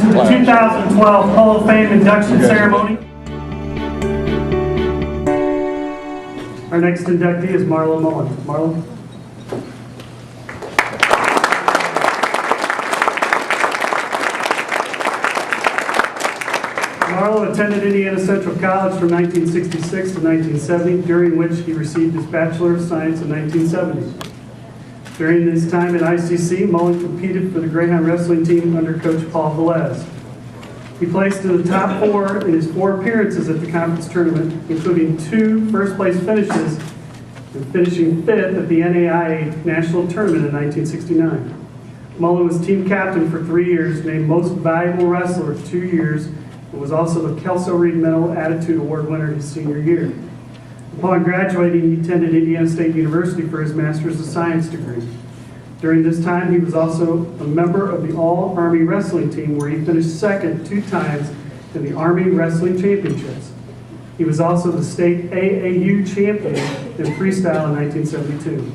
the 2012 Hall of Fame induction ceremony. Our next inductee is Marlowe Mullen. Marlowe. Marlowe attended Indiana Central College from 1966 to 1970, during which he received his Bachelor of Science in 1970. During his time at ICC, Mullen competed for the Greyhound wrestling team under Coach Paul Velez. He placed in the top 4 in his 4 appearances at the conference tournament, including 2 first-place finishes and finishing 5th at the NAIA National Tournament in 1969. Mullen was team captain for 3 years, named Most Valuable Wrestler 2 years, and was also the Kelso Reed Mental Attitude Award winner his senior year. Upon graduating, he attended Indiana State University for his Master's of Science degree. During this time, he was also a member of the All-Army Wrestling Team, where he finished 2nd 2 times in the Army Wrestling Championships. He was also the state AAU champion in freestyle in 1972.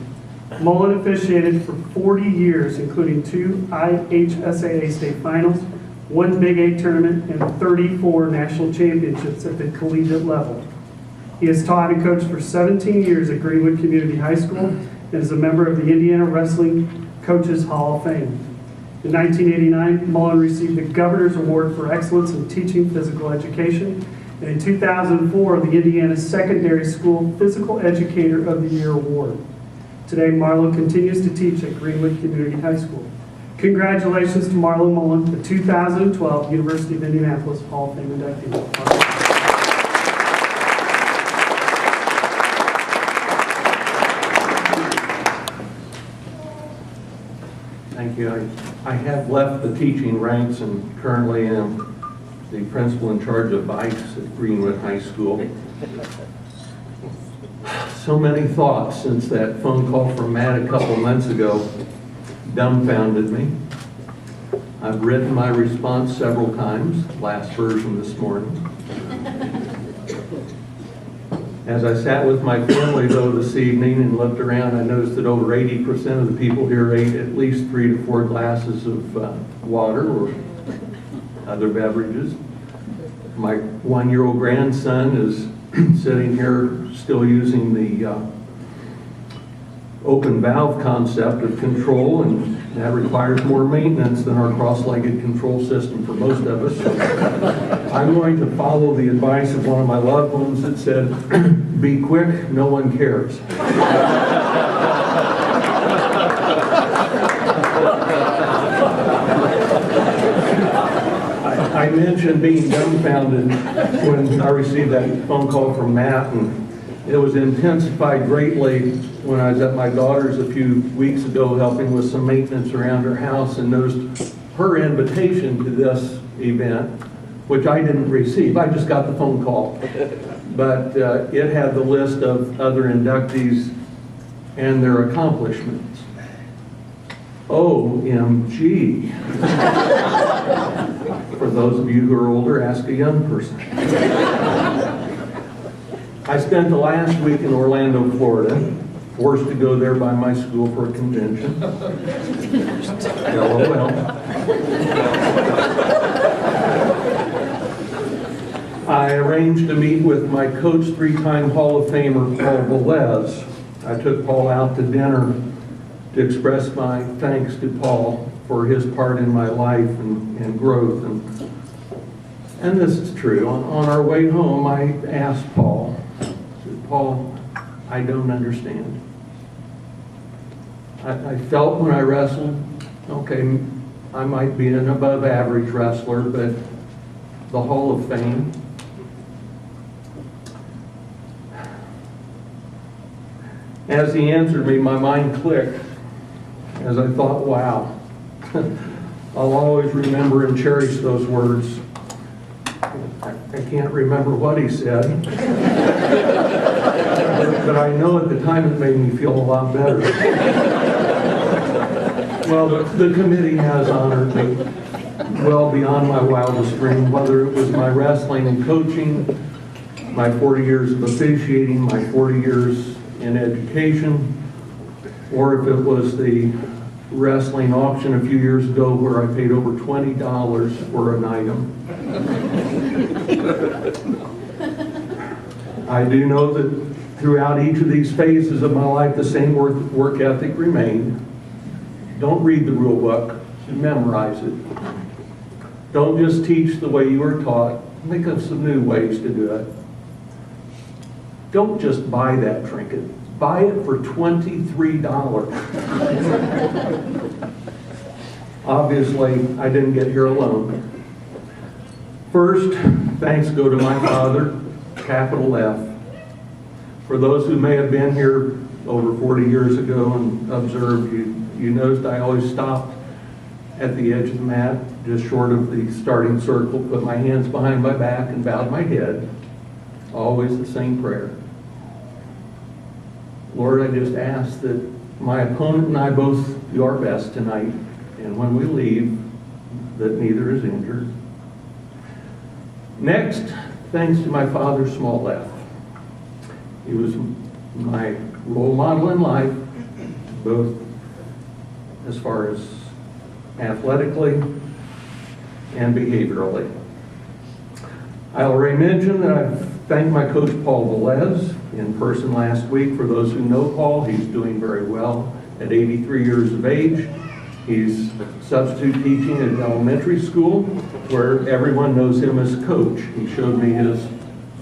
Mullen officiated for 40 years, including 2 IHSAA state finals, 1 Big 8 tournament, and 34 national championships at the collegiate level. He has taught and coached for 17 years at Greenwood Community High School and is a member of the Indiana Wrestling Coaches Hall of Fame. In 1989, Mullen received the Governor's Award for Excellence in Teaching Physical Education, and in 2004, the Indiana Secondary School Physical Educator of the Year Award. Today, Marlowe continues to teach at Greenwood Community High School. Congratulations to Marlowe Mullen, the 2012 University of Indianapolis Hall of Fame inductee. Thank you. I have left the teaching ranks and currently am the principal in charge of bikes at Greenwood High School. So many thoughts since that phone call from Matt a couple months ago dumbfounded me. I've written my response several times, last version this morning. As I sat with my family, though, this evening and looked around, I noticed that over 80% of the people here ate at least 3 to 4 glasses of water or other beverages. My 1-year-old grandson is sitting here still using the open valve concept of control, and that requires more maintenance than our cross-legged control system for most of us. I'm going to follow the advice of one of my loved ones that said, be quick, no one cares. I mentioned being dumbfounded when I received that phone call from Matt, and it was intensified greatly when I was at my daughter's a few weeks ago helping with some maintenance around her house and noticed her invitation to this event, which I didn't receive. I just got the phone call. But it had the list of other inductees and their accomplishments. OMG. For those of you who are older, ask a young person. I spent the last week in Orlando, Florida, forced to go there by my school for a convention. LOL. I arranged to meet with my coach, 3-time Hall of Famer Paul Velez. I took Paul out to dinner to express my thanks to Paul for his part in my life and growth. And this is true. On our way home, I asked Paul, I said, Paul, I don't understand. I felt when I wrestled, okay, I might be an above average wrestler, but the Hall of Fame, as he answered me, my mind clicked as I thought, wow, I'll always remember and cherish those words. I can't remember what he said, but I know at the time it made me feel a lot better. Well, the committee has honored me well beyond my wildest dream, whether it was my wrestling and coaching, my 40 years of officiating, my 40 years in education, or if it was the wrestling auction a few years ago where I paid over $20 for an item. I do know that throughout each of these phases of my life, the same work ethic remained. Don't read the rule book, memorize it. Don't just teach the way you were taught. Think of some new ways to do it. Don't just buy that trinket. Buy it for $23. Obviously, I didn't get here alone. First, thanks go to my father, capital F. For those who may have been here over 40 years ago and observed, you noticed I always stopped at the edge of the mat, just short of the starting circle, put my hands behind my back and bowed my head. Always the same prayer. Lord, I just ask that my opponent and I both do our best tonight, and when we leave, that neither is injured. Next, thanks to my father, small f. He was my role model in life, both as far as athletically and behaviorally. I already mentioned that I've thanked my coach, Paul Velez, in person last week. For those who know Paul, he's doing very well at 83 years of age. He's substitute teaching at elementary school, where everyone knows him as coach. He showed me his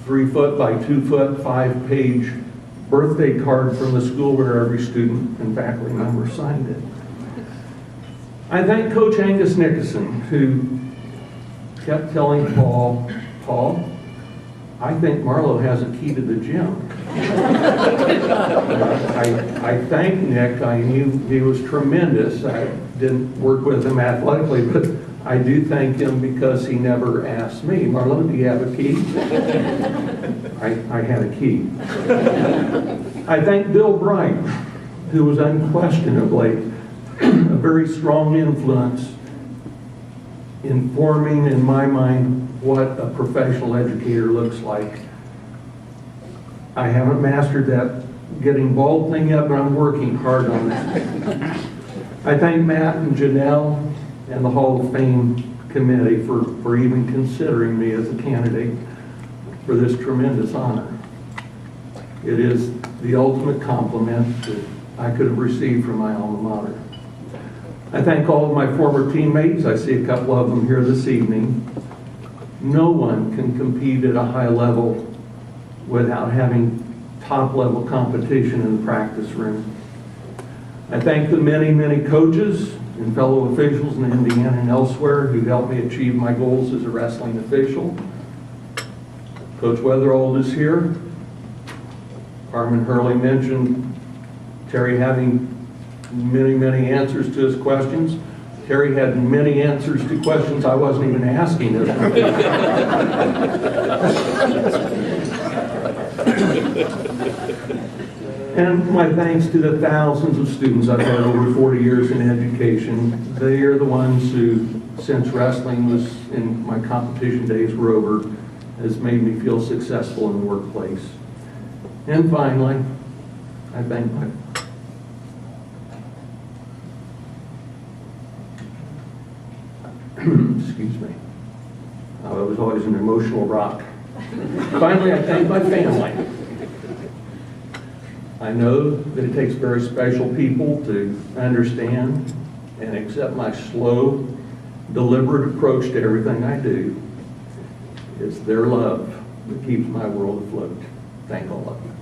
3-foot by 2-foot, 5-page birthday card from the school where every student and faculty member signed it. I thank Coach Angus Nickerson, who kept telling Paul, I think Marlowe has a key to the gym. I thank Nick. I knew he was tremendous. I didn't work with him athletically, but I do thank him because he never asked me, Marlowe, do you have a key? I had a key. I thank Bill Bright, who was unquestionably a very strong influence in forming, in my mind, what a professional educator looks like. I haven't mastered that getting bald thing yet, but I'm working hard on that. I thank Matt and Janelle and the Hall of Fame committee for even considering me as a candidate for this tremendous honor. It is the ultimate compliment that I could have received from my alma mater. I thank all of my former teammates. I see a couple of them here this evening. No one can compete at a high level without having top-level competition in the practice room. I thank the many, many coaches and fellow officials in Indiana and elsewhere who helped me achieve my goals as a wrestling official. Coach Weatherald is here. Carmen Hurley mentioned Terry having many, many answers to his questions. Terry had many answers to questions I wasn't even asking him. And my thanks to the thousands of students I've had over 40 years in education. They are the ones who, since wrestling was in my competition days were over, has made me feel successful in the workplace. And finally, I thank my excuse me. I was always an emotional rock. Finally, I thank my family. I know that it takes very special people to understand and accept my slow, deliberate approach to everything I do. It's their love that keeps my world afloat. Thank all of you.